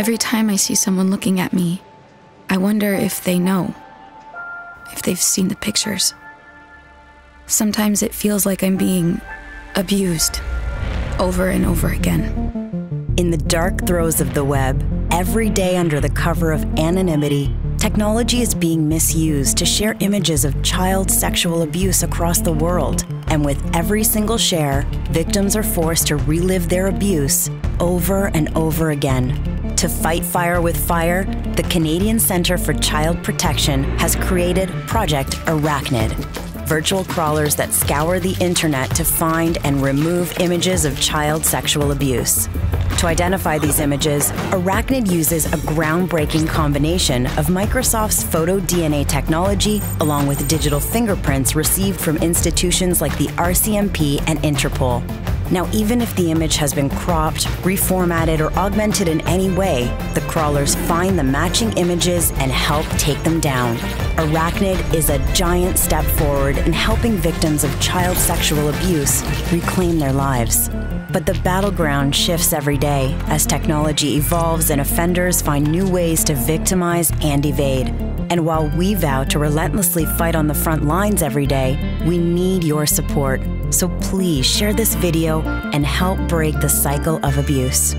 Every time I see someone looking at me, I wonder if they know, if they've seen the pictures. Sometimes it feels like I'm being abused over and over again. In the dark throes of the web, every day under the cover of anonymity, technology is being misused to share images of child sexual abuse across the world. And with every single share, victims are forced to relive their abuse over and over again. To fight fire with fire, the Canadian Centre for Child Protection has created Project Arachnid, virtual crawlers that scour the internet to find and remove images of child sexual abuse. To identify these images, Arachnid uses a groundbreaking combination of Microsoft's photo-DNA technology along with digital fingerprints received from institutions like the RCMP and Interpol. Now, even if the image has been cropped, reformatted, or augmented in any way, the crawlers find the matching images and help take them down. Arachnid is a giant step forward in helping victims of child sexual abuse reclaim their lives. But the battleground shifts every day as technology evolves and offenders find new ways to victimize and evade. And while we vow to relentlessly fight on the front lines every day, we need your support. So please share this video and help break the cycle of abuse.